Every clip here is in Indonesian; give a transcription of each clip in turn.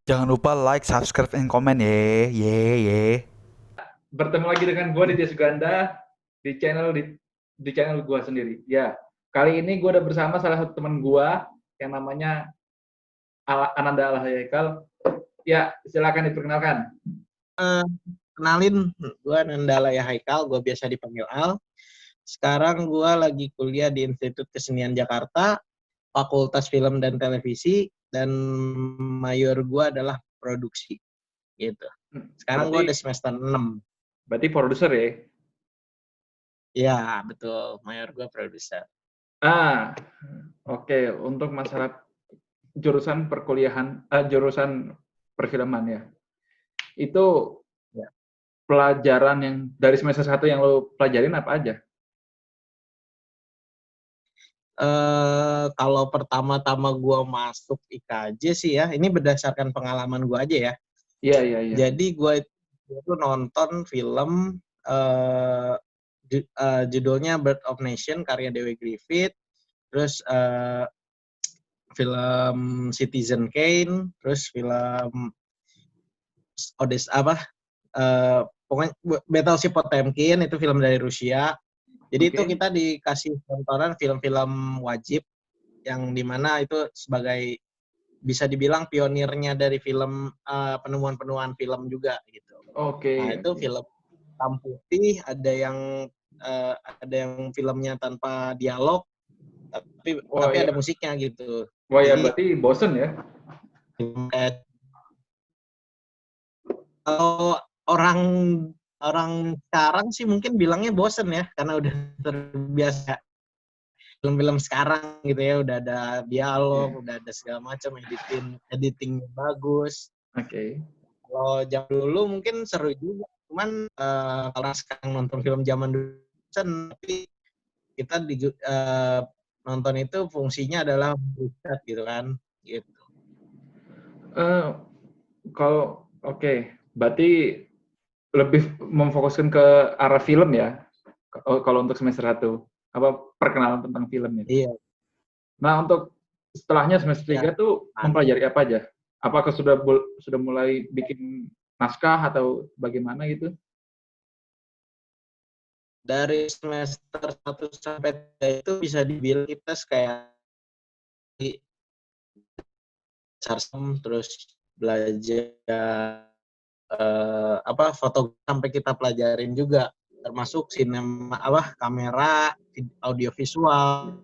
Jangan lupa like, subscribe, and komen ye, ye. Bertemu lagi dengan gue Ditya Suganda di channel gue sendiri. Ya, kali ini gue udah bersama salah satu teman gue yang namanya Ananda Alhayaikal. Ya, silakan diperkenalkan. Kenalin, gue Nandala ya Haikal, gue biasa dipanggil Al. Sekarang gue lagi kuliah di Institut Kesenian Jakarta, Fakultas Film dan Televisi, dan mayor gue adalah produksi, gitu. Sekarang gue udah semester 6. Berarti produser ya? Ya, betul. Mayor gue produser. Oke. Untuk masalah jurusan perkuliahan, jurusan perfilman ya. Itu Ya. Pelajaran yang dari semester 1 yang lo pelajarin apa aja? Kalau pertama-tama gue masuk IKJ sih ya, ini berdasarkan pengalaman gue aja ya. Iya. Jadi gue itu nonton film judulnya Birth of Nation karya Dewi Griffith, terus film Citizen Kane, terus film pokoknya Battleship Potemkin itu film dari Rusia. Jadi itu kita dikasih tontonan film-film wajib yang dimana itu sebagai bisa dibilang pionirnya dari film penemuan-penemuan film juga gitu. Nah itu film hitam putih, ada yang filmnya tanpa dialog, tapi ada musiknya gitu. Wah ya, berarti bosen ya? Kalau orang sekarang sih mungkin bilangnya bosen ya, karena udah terbiasa film-film sekarang gitu ya, udah ada dialog, udah ada segala macam, editingnya bagus. Kalau zaman dulu mungkin seru juga, cuman kalau sekarang nonton film zaman dulu, tapi kita nonton itu fungsinya adalah riset gitu kan, gitu. Berarti lebih memfokuskan ke arah film ya, kalau untuk semester 1, perkenalan tentang filmnya. Iya. Nah, untuk setelahnya semester 3 tuh mempelajari apa aja? Apakah sudah mulai bikin naskah atau bagaimana gitu? Dari semester 1 sampai 3 itu bisa dibilang kita kayak terus belajar foto sampai kita pelajarin juga, termasuk kamera, audiovisual.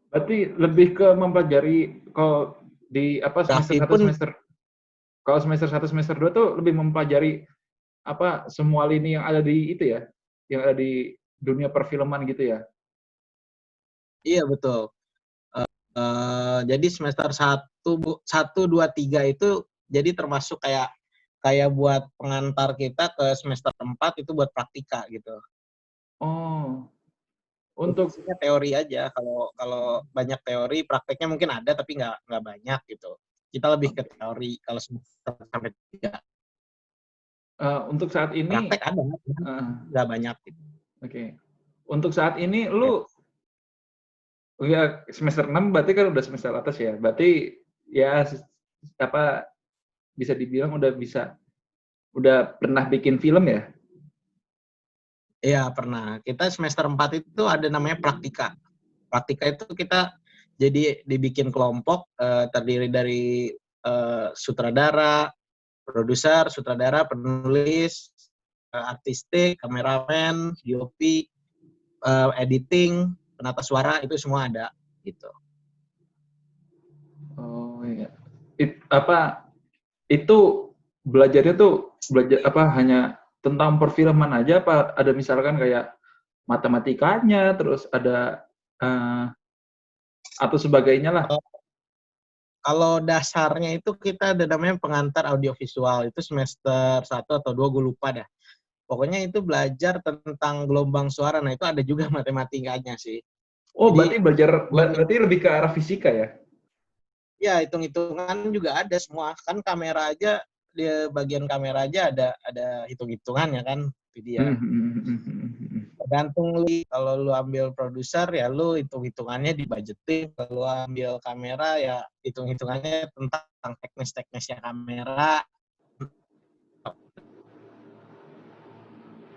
Berarti lebih ke mempelajari kalau di semester 1 semester 2 tuh lebih mempelajari semua lini yang ada di itu ya, yang ada di dunia perfilman gitu ya? Iya betul. Jadi semester 1, 2, 3 itu jadi termasuk kayak buat pengantar kita ke semester 4 itu buat praktika gitu. Untuk teori aja, kalau banyak teori, prakteknya mungkin ada tapi nggak banyak gitu. Kita lebih ke teori kalau semester sampai 3. Untuk saat ini praktek ada, nggak banyak gitu. Untuk saat ini lu ya semester 6 berarti kan udah semester atas ya. Berarti ya bisa dibilang udah pernah bikin film ya? Iya, pernah. Kita semester 4 itu ada namanya praktika. Praktika itu kita jadi dibikin kelompok terdiri dari sutradara, produser, sutradara, penulis, artistik, kameramen, DOP, editing, penata suara, itu semua ada gitu. Oh iya. Itu belajarnya tuh hanya tentang perfilman aja apa ada misalkan kayak matematikanya terus ada atau sebagainya lah? Kalau dasarnya itu kita ada namanya pengantar audiovisual, itu semester 1 atau 2 gue lupa dah. Pokoknya itu belajar tentang gelombang suara. Nah, itu ada juga matematikanya sih. Oh, jadi, berarti lebih ke arah fisika ya? Ya, hitung-hitungan juga ada semua. Kan kamera aja, di bagian kamera aja ada hitung-hitungannya kan, video. Tergantung kalau lu ambil produser ya lu hitung-hitungannya dibudgetin, kalau lu ambil kamera ya hitung-hitungannya tentang tentang teknis-teknisnya kamera,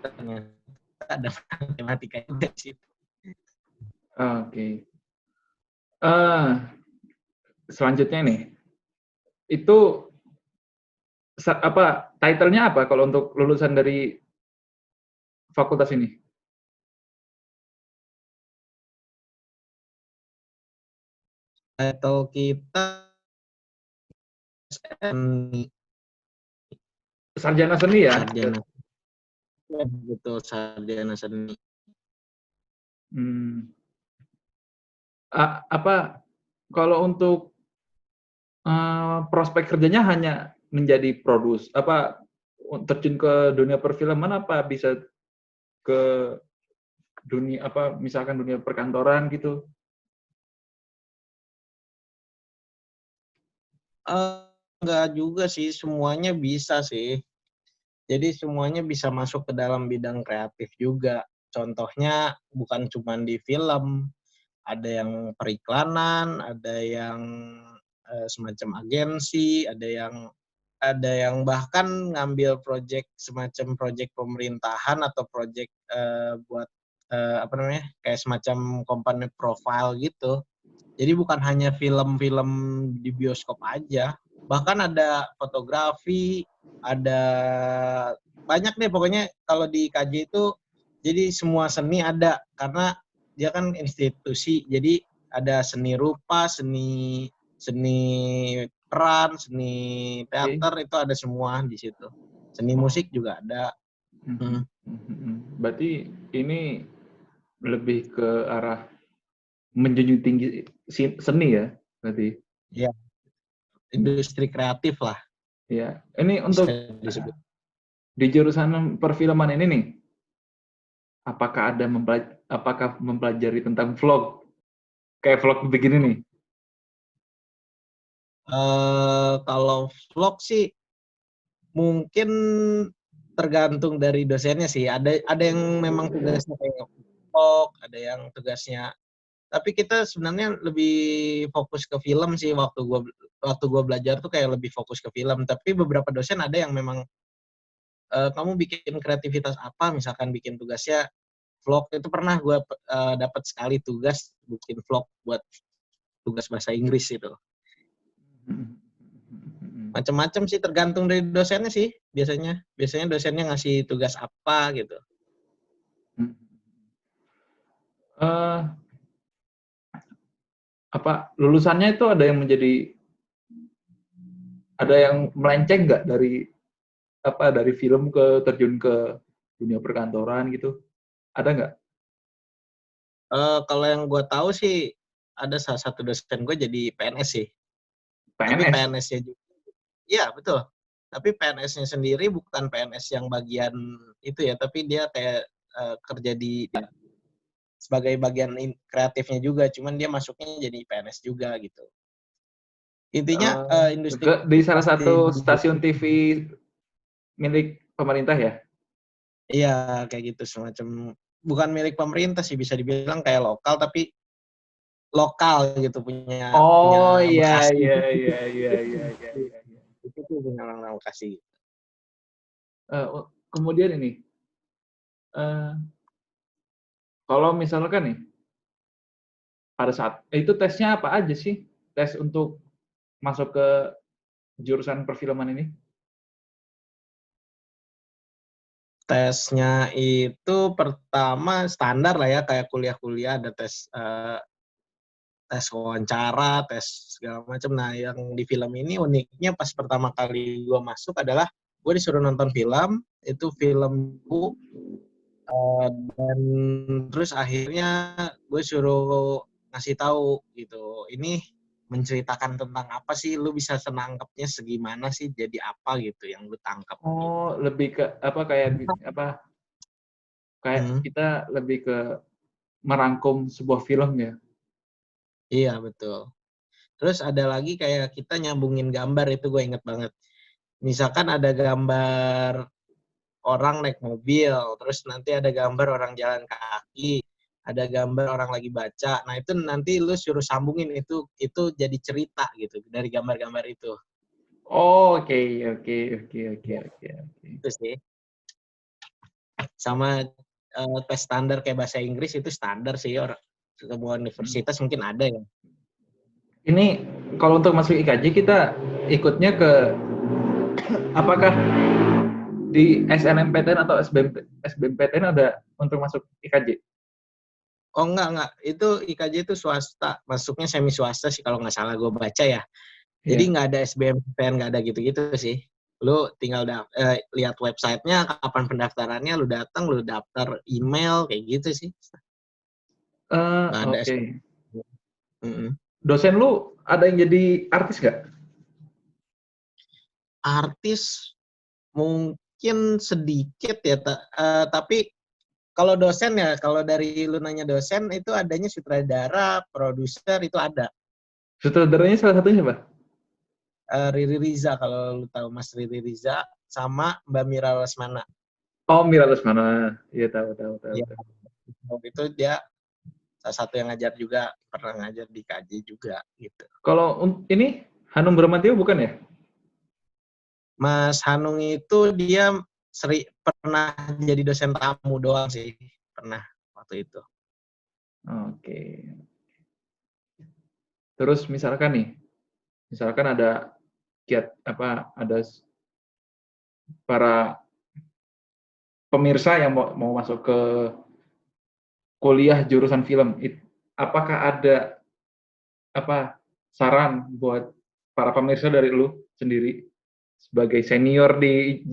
ternyata ada matematika juga di situ. Oke. Eh, Selanjutnya nih, itu apa title-nya apa kalau untuk lulusan dari fakultas ini? Atau kita seni, Sarjana seni ya? sarjana, betul, sarjana seni. Hmm. Apa kalau untuk prospek kerjanya hanya menjadi terjun ke dunia perfilman, apa bisa ke dunia apa misalkan dunia perkantoran gitu? Enggak juga sih, semuanya bisa sih. Jadi semuanya bisa masuk ke dalam bidang kreatif juga. Contohnya bukan cuma di film, ada yang periklanan, ada yang semacam agensi, ada yang bahkan ngambil proyek semacam proyek pemerintahan atau proyek buat apa namanya, kayak semacam company profile gitu. Jadi bukan hanya film-film di bioskop aja, bahkan ada fotografi, ada banyak deh pokoknya kalau di KJ itu jadi semua seni ada karena dia kan institusi. Jadi ada seni rupa, seni seni peran, seni Oke. teater itu ada semua di situ. Seni musik juga ada. Berarti ini lebih ke arah menjunjung tinggi seni ya, berarti. Ya, industri kreatif lah Ya, ini bisa untuk disebut. di jurusan perfilman ini nih, apakah mempelajari tentang vlog? Kayak vlog begini nih. Kalau vlog sih mungkin tergantung dari dosennya sih. Ada yang memang tugasnya kayak vlog, ada yang tugasnya. Tapi kita sebenarnya lebih fokus ke film sih waktu gua belajar tuh kayak lebih fokus ke film. Tapi beberapa dosen ada yang memang kamu bikin kreativitas apa, misalkan bikin tugasnya vlog. Itu pernah gua dapat sekali tugas bikin vlog buat tugas bahasa Inggris itu. Macam-macam sih, tergantung dari dosennya sih biasanya. Biasanya dosennya ngasih tugas apa gitu. Eh, Lulusannya itu ada yang melenceng nggak dari film ke terjun ke dunia perkantoran gitu? Ada nggak? Kalau yang gue tahu sih ada salah satu dosen gue jadi PNS sih. Tapi PNS? PNS-nya juga, iya betul. Tapi PNS-nya sendiri bukan PNS yang bagian itu ya, tapi dia kayak kerja sebagai bagian kreatifnya juga. Cuman dia masuknya jadi PNS juga gitu. Intinya industri Di salah pasti, satu stasiun TV milik pemerintah ya? iya kayak gitu, semacam bukan milik pemerintah sih, bisa dibilang kayak lokal tapi lokal gitu, punya Oh iya Bekasi. iya iya iya iya iya. Iya. Itu tuh punya orang Bekasi. Kemudian ini, eh, kalau misalkan nih pada saat itu tesnya apa aja sih? Tes untuk masuk ke jurusan perfilman ini? Tesnya itu pertama standar lah ya, kayak kuliah-kuliah, ada tes wawancara, tes segala macam. Nah, yang di film ini uniknya pas pertama kali gue masuk adalah gue disuruh nonton film, itu filmku, dan terus akhirnya gue suruh ngasih tahu gitu, ini menceritakan tentang apa sih, lu bisa senangkepnya segimana sih, jadi apa gitu yang lu tangkap gitu. Oh, lebih ke apa kayak Hmm, kita lebih ke merangkum sebuah film ya. iya betul. Terus ada lagi kayak kita nyambungin gambar, itu gue inget banget. Misalkan ada gambar orang naik mobil, terus nanti ada gambar orang jalan kaki, ada gambar orang lagi baca. Nah itu nanti lu suruh sambungin itu jadi cerita gitu dari gambar-gambar itu. Oh, oke, oke, oke, oke, Ya, oke, oke. itu sih. Sama tes standar kayak bahasa Inggris itu standar sih, semua universitas mungkin ada ya. Ini kalau untuk masuk IKJ kita ikutnya ke apakah di SNMPTN atau SBMPTN ada untuk masuk IKJ? Oh enggak. Itu IKJ itu swasta, masuknya semi swasta sih kalau nggak salah gue baca ya. Jadi Iya. nggak ada SBMPTN, nggak ada gitu-gitu sih. Lu tinggal lihat websitenya, kapan pendaftarannya, lu datang, lu daftar email, kayak gitu sih. Nggak ada Oke. SBMPTN. Mm-mm. Dosen lu ada yang jadi artis nggak? Artis mungkin sedikit ya, tapi kalau dosen ya, kalau dari lu nanya dosen, itu adanya sutradara, produser, itu ada. Sutradaranya salah satunya siapa? Riri Riza, kalau lu tahu Mas Riri Riza, sama Mbak Mira Lesmana. Oh, Mira Lesmana. Iya, tahu, tahu, tahu, Ya, tahu. waktu itu dia salah satu yang ngajar juga, pernah ngajar di KJ juga gitu. Kalau ini Hanung Bramantio bukan ya? Mas Hanung itu dia pernah jadi dosen tamu doang sih, pernah waktu itu. Oke. Terus misalkan ada ada para pemirsa yang mau masuk ke kuliah jurusan film, apakah ada saran buat para pemirsa dari lu sendiri sebagai senior di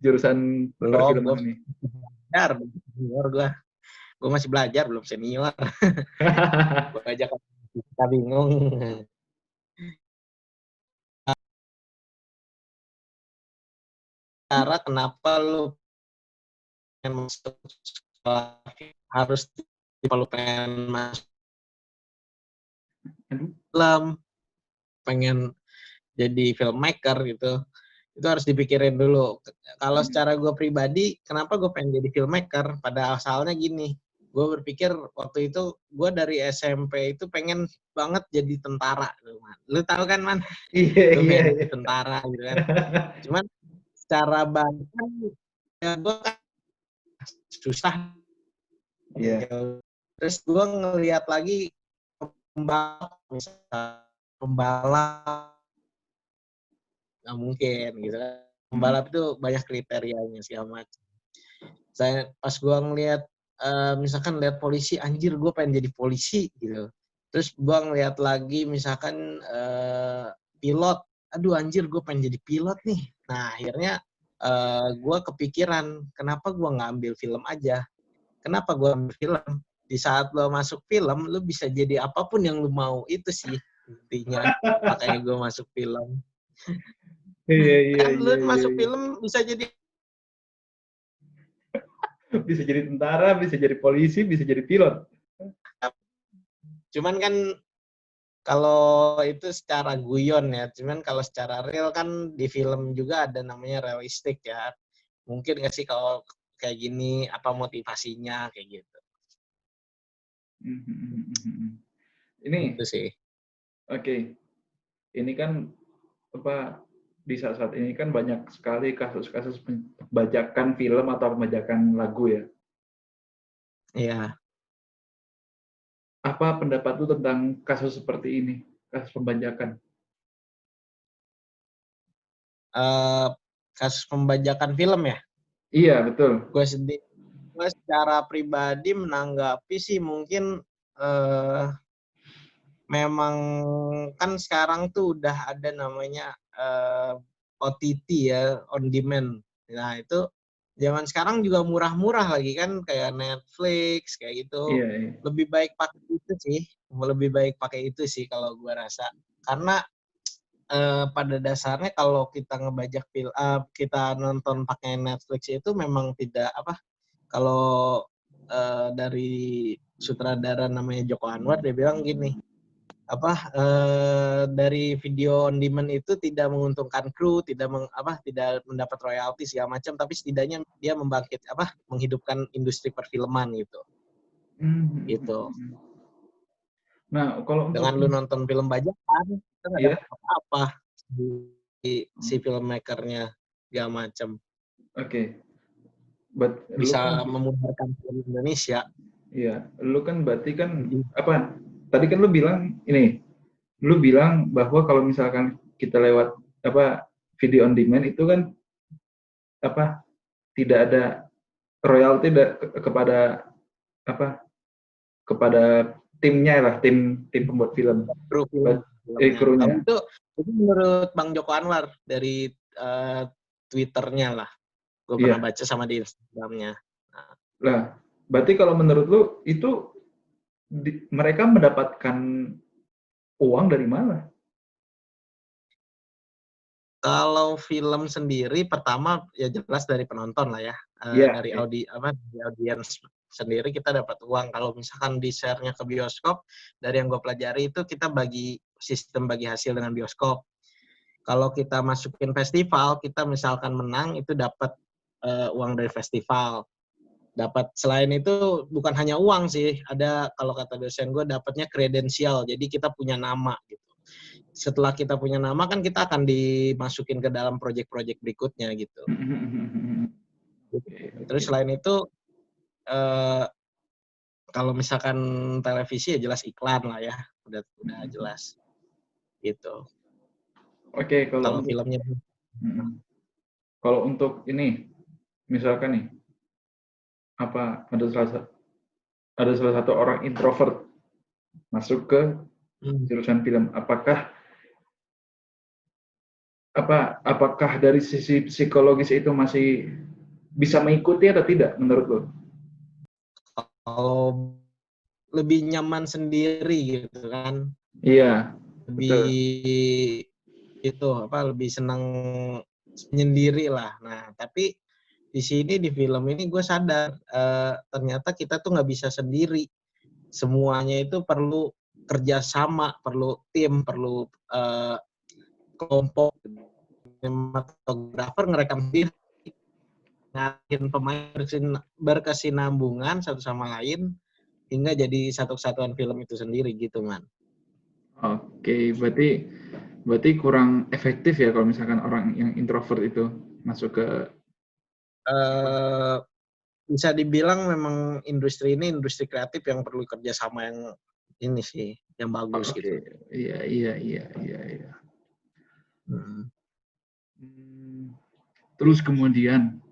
jurusan Belum, perfilman ini? gue masih belajar, belum senior. Gue aja kan kita bingung. Cara kenapa lu pengen masuk sekolah harus kalau pengen masuk Aduh. film, pengen jadi filmmaker gitu, itu harus dipikirin dulu. Kalau secara gue pribadi, kenapa gue pengen jadi filmmaker? Pada asalnya gini, gue berpikir waktu itu gue dari SMP itu pengen banget jadi tentara. Lu tahu kan, Man? Iya, Gue iya, pengen iya. jadi tentara gitu kan. Cuman secara bahkan ya gue kan susah. Iya. Terus gue ngelihat lagi pembalap nggak mungkin gitu kan. Pembalap itu banyak kriterianya segala macam. Pas gue ngelihat misalkan lihat polisi, anjir gue pengen jadi polisi gitu. Terus gue ngelihat lagi misalkan pilot, aduh anjir gue pengen jadi pilot nih. Nah akhirnya gue kepikiran, kenapa gue nggak ambil film aja? Kenapa gue ambil film? Di saat lo masuk film, lo bisa jadi apapun yang lo mau, itu sih intinya. Makanya gue masuk film. Iya, iya, Kan lo iya, iya, masuk iya. film bisa jadi, Bisa jadi tentara, bisa jadi polisi, bisa jadi pilot. cuman kan kalau itu secara guyon ya, cuman kalau secara real kan di film juga ada namanya realistik ya. Mungkin nggak sih kalau kayak gini, apa motivasinya kayak gitu. Ini, Itu sih. oke. Ini kan di saat-saat ini kan banyak sekali kasus-kasus pembajakan film atau pembajakan lagu ya. Iya. Apa pendapat lu tentang kasus seperti ini, kasus pembajakan? Kasus pembajakan film ya. Iya, betul. Gue secara pribadi menanggapi sih mungkin memang kan sekarang tuh udah ada namanya OTT ya, on demand. Nah itu zaman sekarang juga murah-murah lagi kan, kayak Netflix kayak gitu. Iya, iya. Lebih baik pakai itu sih kalau gue rasa. Karena pada dasarnya kalau kita ngebajak kita nonton pakai Netflix itu memang tidak kalau dari sutradara namanya Joko Anwar, dia bilang gini, dari video on demand itu tidak menguntungkan kru, tidak mendapat royalti segala macam, tapi setidaknya dia menghidupkan industri perfilman gitu. Gitu. Nah, kalau untuk Dengan lu nonton film bajakan, itu nggak iya, dapat apa-apa. si filmmakernya segala macam. Oke. Lu Bisa kan, memudarkan film Indonesia. iya, lu kan berarti kan apa? Tadi kan lu bilang bahwa kalau misalkan kita lewat apa video on demand itu kan apa tidak ada royalti kepada apa kepada timnya lah, tim pembuat film. Kru film. Kalau Krunya. itu menurut Bang Joko Anwar dari Twitternya lah. Gue pernah Iya. baca sama di Instagramnya. Lah, berarti kalau menurut lu itu mereka mendapatkan uang dari mana? Kalau film sendiri pertama ya jelas dari penonton lah ya. Iya. Dari audiens sendiri kita dapat uang. Kalau misalkan di share-nya ke bioskop, dari yang gue pelajari itu kita sistem bagi hasil dengan bioskop. Kalau kita masukin festival, kita misalkan menang itu dapat uang dari festival. Dapat selain itu bukan hanya uang sih, ada kalau kata dosen gue dapatnya kredensial. Jadi kita punya nama gitu. Setelah kita punya nama kan kita akan dimasukin ke dalam proyek-proyek berikutnya gitu. Terus selain itu kalau misalkan televisi ya jelas iklan lah ya, udah jelas gitu. Oke, kalau filmnya. Kalau untuk ini, misalkan nih, apa ada salah satu orang introvert masuk ke jurusan film, apakah dari sisi psikologis itu masih bisa mengikuti atau tidak menurut lo? Kalau lebih nyaman sendiri gitu kan. Iya. Lebih lebih senang sendiri lah. Nah, tapi di sini di film ini gue sadar ternyata kita tuh nggak bisa sendiri. Semuanya itu perlu kerjasama, perlu tim, perlu kelompok. Sinematografer ngerekam sendiri, ngakin pemain berkesinambungan satu sama lain hingga jadi satu kesatuan film itu sendiri gitu, Man. Oke, berarti kurang efektif ya kalau misalkan orang yang introvert itu masuk ke bisa dibilang memang industri ini industri kreatif yang perlu kerjasama yang ini sih, yang bagus gitu. Iya. Terus kemudian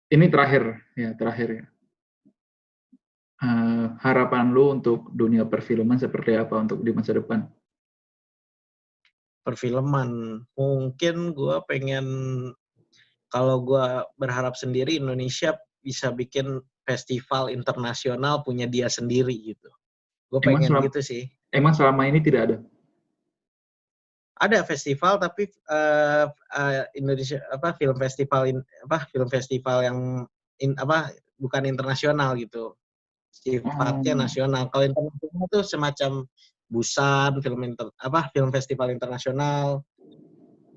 ini terakhir ya. Harapan lu untuk dunia perfilman seperti apa untuk di masa depan? Perfilman, mungkin gue pengen, kalau gue berharap sendiri Indonesia bisa bikin festival internasional punya dia sendiri gitu. Gue pengen gitu sih. Emang selama ini tidak ada? Ada festival tapi Indonesia film festival yang bukan internasional gitu. Sifatnya nasional. Kalau internasional itu semacam Busan film festival internasional.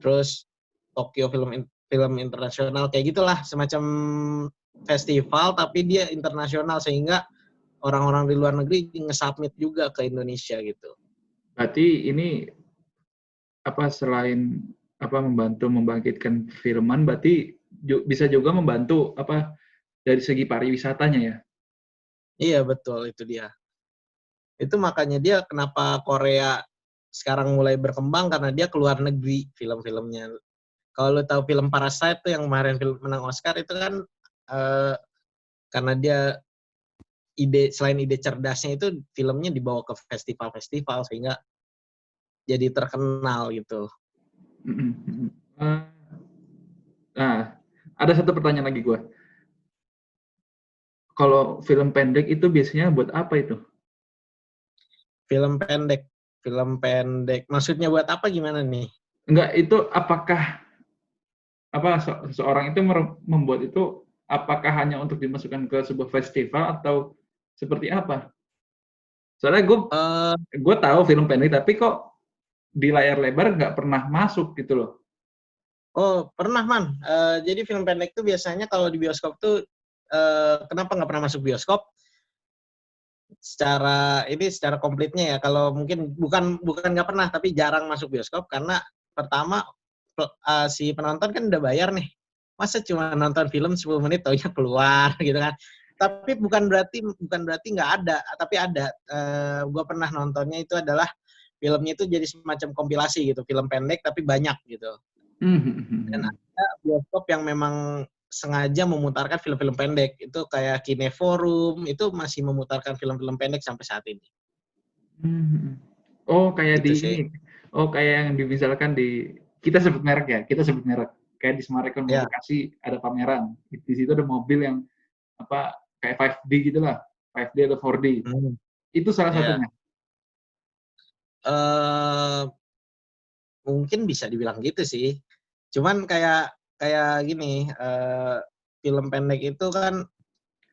Terus Tokyo film internasional kayak gitulah, semacam festival tapi dia internasional sehingga orang-orang di luar negeri nge-submit juga ke Indonesia gitu. Berarti ini selain membantu membangkitkan filman, berarti bisa juga membantu dari segi pariwisatanya ya? Iya betul, itu dia. Itu makanya dia kenapa Korea sekarang mulai berkembang karena dia keluar negeri film-filmnya. Kalau lo tahu film Parasite tuh yang kemarin film menang Oscar itu kan karena dia selain ide cerdasnya itu filmnya dibawa ke festival-festival sehingga jadi terkenal gitu. Nah, ada satu pertanyaan lagi gue. Kalau film pendek itu biasanya buat apa itu? Film pendek. Maksudnya buat apa gimana nih? Enggak, itu apakah seseorang itu membuat itu apakah hanya untuk dimasukkan ke sebuah festival atau seperti apa? Soalnya gue tahu film pendek tapi kok di layar lebar nggak pernah masuk gitu loh. Oh, pernah, Man. Jadi film pendek tuh biasanya kalau di bioskop tuh kenapa nggak pernah masuk bioskop? Secara komplitnya ya, kalau mungkin bukan nggak pernah tapi jarang masuk bioskop karena pertama si penonton kan udah bayar nih. Masa cuma nonton film 10 menit taunya keluar gitu kan. Tapi bukan berarti nggak ada, tapi ada. Gue pernah nontonnya itu adalah filmnya itu jadi semacam kompilasi gitu, film pendek tapi banyak gitu. Dan ada bioskop yang memang sengaja memutarkan film-film pendek. Itu kayak Kineforum, itu masih memutarkan film-film pendek sampai saat ini. Oh, kayak Gitu di sih. ini. Oh, kayak yang misalkan di kita sebut merek ya, kita sebut merek. Kayak di Semarang Mall Ya. Bekasi ada pameran. Di situ ada mobil yang apa kayak 5D gitulah, 5D atau 4D. Itu salah Ya. satunya. Mungkin bisa dibilang gitu sih. Cuman kayak gini, film pendek itu kan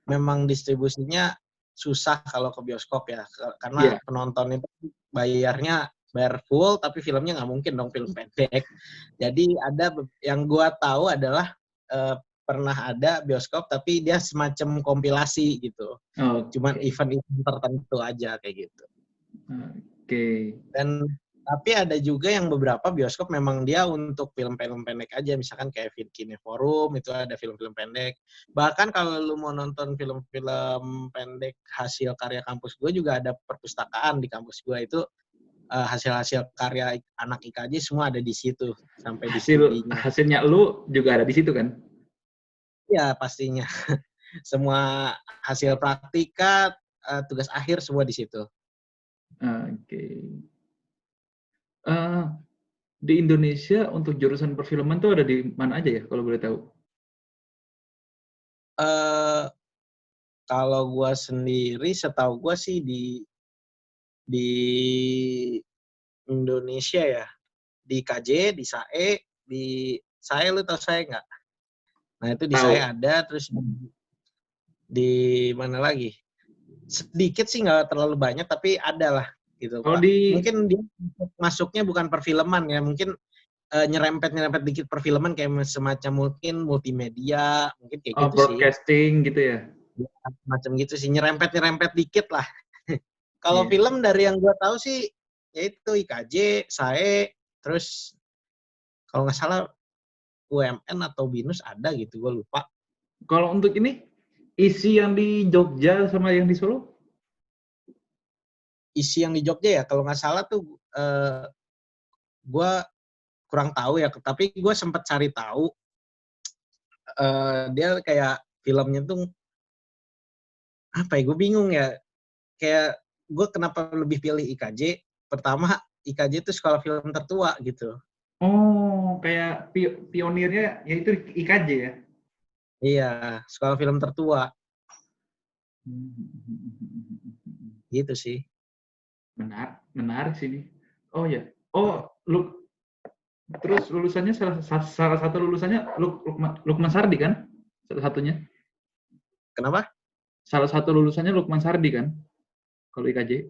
memang distribusinya susah kalau ke bioskop ya, karena Iya. penonton itu bayar full, tapi filmnya nggak mungkin dong film pendek. Jadi ada yang gua tahu adalah pernah ada bioskop tapi dia semacam kompilasi gitu. Cuman Oke. event-event tertentu aja kayak gitu. Oke. Dan tapi ada juga yang beberapa bioskop memang dia untuk film-film pendek aja, misalkan kayak Kineforum itu ada film-film pendek. Bahkan kalau lu mau nonton film-film pendek hasil karya kampus gue juga ada perpustakaan di kampus gue itu hasil-hasil karya anak IKJ semua ada di situ sampai di CD-nya. Hasilnya lu juga ada di situ kan? Ya pastinya. Semua hasil praktika, tugas akhir semua di situ. Oke. Di Indonesia untuk jurusan perfilman tuh ada di mana aja ya kalau boleh tahu? Kalau gue sendiri, setahu gue sih di Indonesia ya, di KJ, di SAE, di SAE lu tau SAE nggak? Nah itu di SAE Tahu. ada, terus di mana lagi? Sedikit sih nggak terlalu banyak, tapi ada lah gitu Kalau Pak. di Mungkin dia masuknya bukan perfilman ya, mungkin nyerempet dikit perfilman kayak semacam mungkin multimedia, mungkin kayak gitu sih. broadcasting gitu ya? Ya, macam gitu sih, nyerempet dikit lah. Kalau Iya. film dari yang gue tahu sih, yaitu IKJ, SAE, terus kalau nggak salah UMN atau BINUS ada gitu, gue lupa. Kalau untuk ini, isi yang di Jogja sama yang di Solo? Isi yang di Jogja ya, kalau nggak salah tuh gue kurang tahu ya, tapi gue sempat cari tahu dia kayak filmnya tuh apa ya, gue bingung ya, kayak gue kenapa lebih pilih IKJ, pertama IKJ itu sekolah film tertua gitu. Oh, kayak pionirnya yaitu IKJ ya? Iya, sekolah film tertua gitu sih. Menarik sih ini. Oh ya. Oh, terus lulusannya salah satu lulusannya Lukman Sardi kan? Salah satunya. Kenapa? Salah satu lulusannya Lukman Sardi kan? Kalau IKJ.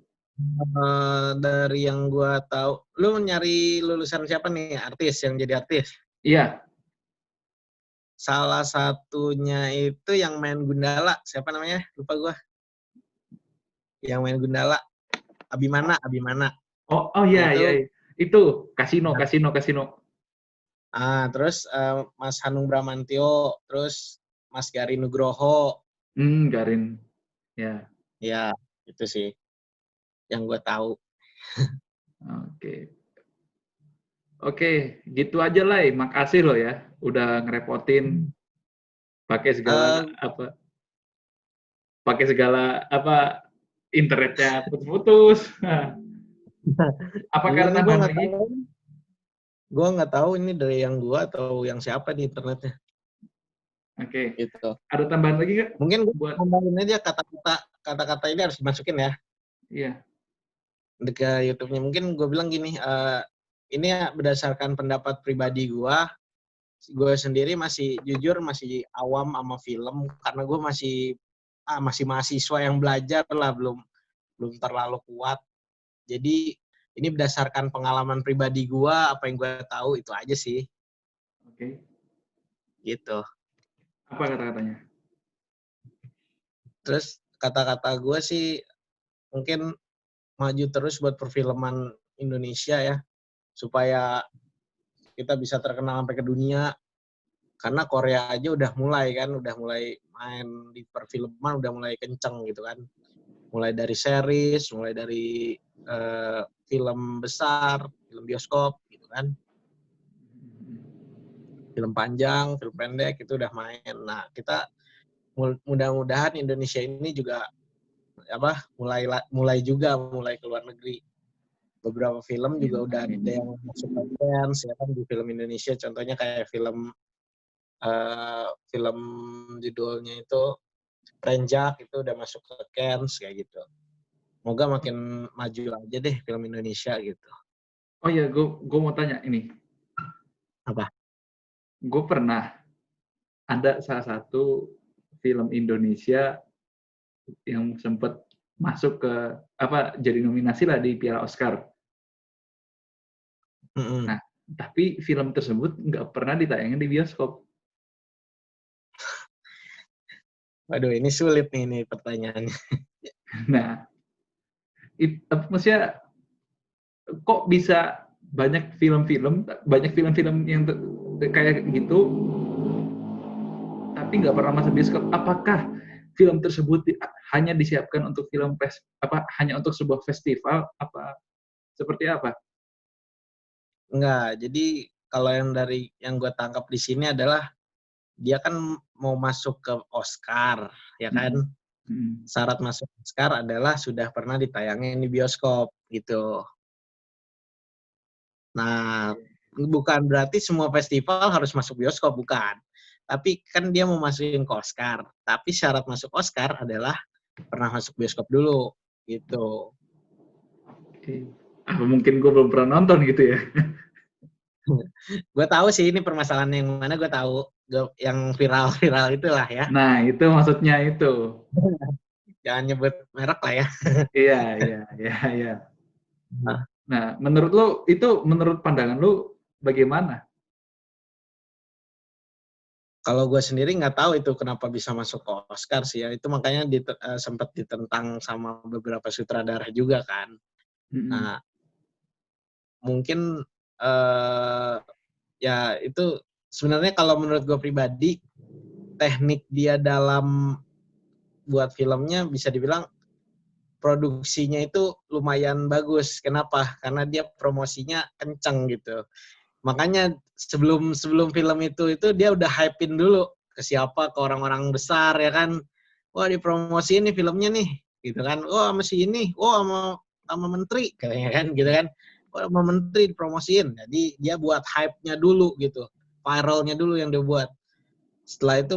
Dari yang gue tahu, lu nyari lulusan siapa nih, artis yang jadi artis? Iya. Salah satunya itu yang main Gundala, siapa namanya? Lupa gue. Yang main Gundala, Abimana. Oh iya, Itu. iya. Itu Kasino. Terus Mas Hanung Bramantyo, terus Mas Gari Nugroho. Garin. Ya. Ya, itu sih yang gue tahu. Oke. Oke, gitu aja lah. Makasih loh ya, udah ngerepotin pakai segala apa, internetnya putus-putus. Apa Iya karena nih tambahan lagi? gue nggak tahu ini dari yang gue atau yang siapa di internetnya. Oke. Gitu. Ada tambahan lagi nggak? Mungkin gue Buat tambahin aja kata-kata ini harus dimasukin ya iya. ke YouTube-nya. Mungkin gue bilang gini, ini berdasarkan pendapat pribadi gue sendiri masih jujur masih awam sama film karena gue masih mahasiswa yang belajar lah, belum terlalu kuat. Jadi ini berdasarkan pengalaman pribadi gue, apa yang gue tahu itu aja sih. Oke. Gitu. Apa kata-katanya? Terus kata-kata gue sih mungkin maju terus buat perfilman Indonesia ya, supaya kita bisa terkenal sampai ke dunia. Karena Korea aja udah mulai main di perfilman udah mulai kenceng gitu kan. Mulai dari series, mulai dari film besar, film bioskop gitu kan. Film panjang, film pendek itu udah main. Nah, kita mudah-mudahan Indonesia ini juga mulai ke luar negeri. Beberapa film juga udah ada yang masuk ke Cannes ya kan di film Indonesia. Contohnya kayak film judulnya itu Renjak itu udah masuk ke Cannes kayak gitu. Moga makin maju aja deh film Indonesia gitu. Oh iya, gue mau tanya ini. Apa? Gue pernah ada salah satu film Indonesia yang sempat masuk ke jadi nominasi lah di Piala Oscar. Nah, tapi film tersebut nggak pernah ditayangin di bioskop. Waduh, ini sulit nih ini pertanyaannya. Nah, maksudnya kok bisa banyak film-film yang kayak gitu, tapi nggak pernah masuk bioskop? Apakah film tersebut hanya disiapkan untuk hanya untuk sebuah festival? Apa seperti apa? Enggak, jadi kalau yang gue tangkap di sini adalah dia kan mau masuk ke Oscar, ya kan? Syarat masuk Oscar adalah sudah pernah ditayangin di bioskop, gitu. Nah, bukan berarti semua festival harus masuk bioskop, bukan. Tapi kan dia mau masukin ke Oscar. Tapi syarat masuk Oscar adalah pernah masuk bioskop dulu, gitu. Apa mungkin gue belum pernah nonton gitu ya? Gue tahu sih ini permasalahan yang mana, gue tahu yang viral-viral itulah ya. Nah, itu maksudnya itu. Jangan nyebut merek lah ya. Iya. Nah, menurut pandangan lu bagaimana? Kalau gue sendiri nggak tahu itu kenapa bisa masuk ke Oscar sih ya. Itu makanya sempat ditentang sama beberapa sutradara juga kan. Nah, mungkin ya itu sebenarnya kalau menurut gue pribadi, teknik dia dalam buat filmnya bisa dibilang produksinya itu lumayan bagus. Kenapa? Karena dia promosinya kenceng gitu. Makanya sebelum film itu dia udah hype-in dulu ke siapa, ke orang-orang besar ya kan. Wah, dipromosiin nih filmnya nih, gitu kan. Wah, sama si ini, wah sama menteri katanya kan gitu kan. Wah, sama menteri dipromosiin. Jadi dia buat hype-nya dulu gitu. Viralnya dulu yang dia buat. Setelah itu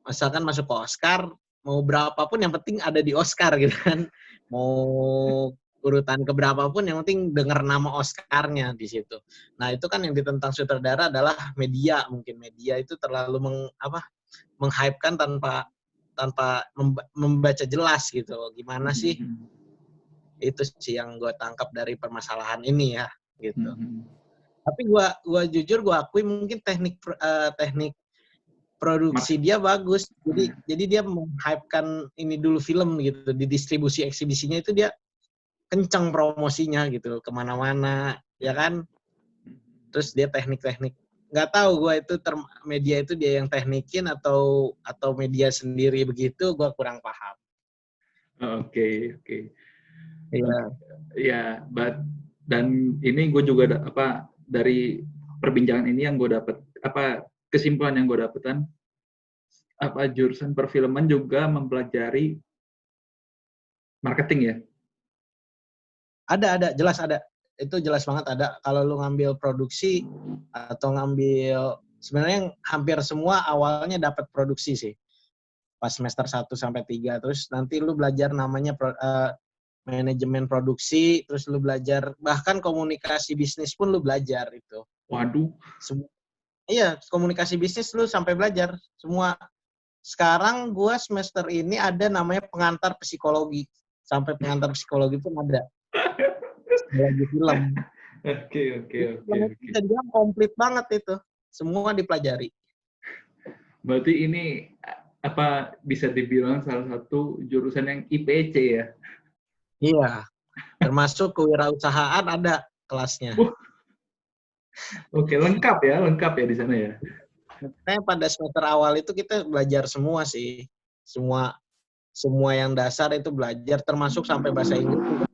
misalkan masuk ke Oscar, mau berapapun yang penting ada di Oscar gitu kan. Mau urutan keberapa pun yang penting dengar nama Oscar-nya di situ. Nah, itu kan yang ditentang sutradara adalah media. Mungkin media itu terlalu menghypekan tanpa membaca jelas gitu. Gimana sih? Itu sih yang gue tangkap dari permasalahan ini ya gitu. Tapi gue jujur gue akui mungkin teknik produksi dia bagus. Jadi dia menghypekan ini dulu film gitu. Di distribusi eksibisinya itu dia kenceng promosinya gitu kemana-mana ya kan. Terus dia teknik-teknik nggak tahu gue itu media itu dia yang teknikin atau media sendiri begitu, gue kurang paham. Oke. Iya. Ya, dan ini gue juga dari perbincangan ini yang gue dapat kesimpulan yang gue dapetan jurusan perfilman juga mempelajari marketing ya. Ada, jelas ada. Itu jelas banget ada. Kalau lu ngambil produksi atau ngambil, sebenarnya hampir semua awalnya dapat produksi sih. Pas semester 1 sampai 3. Terus nanti lu belajar namanya manajemen produksi, terus lu belajar bahkan komunikasi bisnis pun lu belajar itu. Waduh. Iya, komunikasi bisnis lu sampai belajar semua. Sekarang gua semester ini ada namanya pengantar psikologi. Sampai pengantar psikologi pun ada. Lagi film. Oke. Bisa dibilang komplit banget itu. Semua dipelajari. Berarti ini bisa dibilang salah satu jurusan yang IPC ya? Iya. Termasuk kewirausahaan ada kelasnya. Oke, lengkap ya di sana ya. Kayak pada semester awal itu kita belajar semua sih. Semua semua yang dasar itu belajar, termasuk sampai bahasa Inggris juga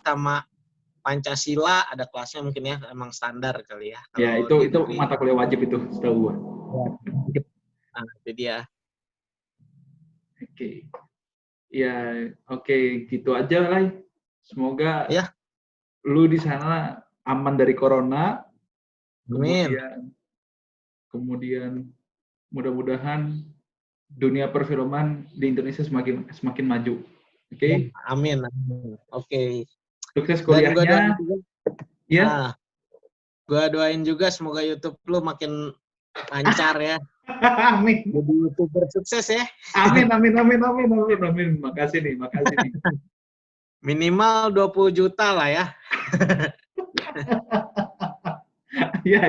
sama Pancasila ada kelasnya mungkin ya, emang standar kali ya. Ya, Kalau di itu negeri. mata kuliah wajib itu setahu gua. Nah, itu dia. Oke. Ya, oke, gitu aja lah. Semoga Ya, lu di sana aman dari corona, amin. kemudian mudah-mudahan dunia perfilman di Indonesia semakin maju. Oke? Ya, amin, amin. Oke. Sukses Dan gua doain kuliahnya. juga, Ya. gua doain juga semoga YouTube lu makin lancar ya. Amin. Jadi YouTuber sukses ya. Amin. Makasih nih. Minimal 20 juta lah ya. Iya.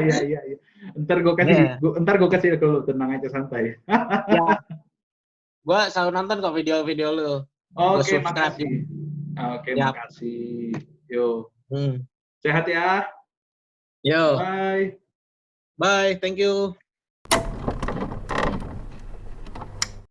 Ntar gue kasih ke lu, tenang aja santai. Ya, gua selalu nonton kok video-video lu. Gua Oke, subscribe makasih. juga. Oke, Yap. makasih. Yo, Hmm. sehat ya. Yo, Bye. bye. Thank you.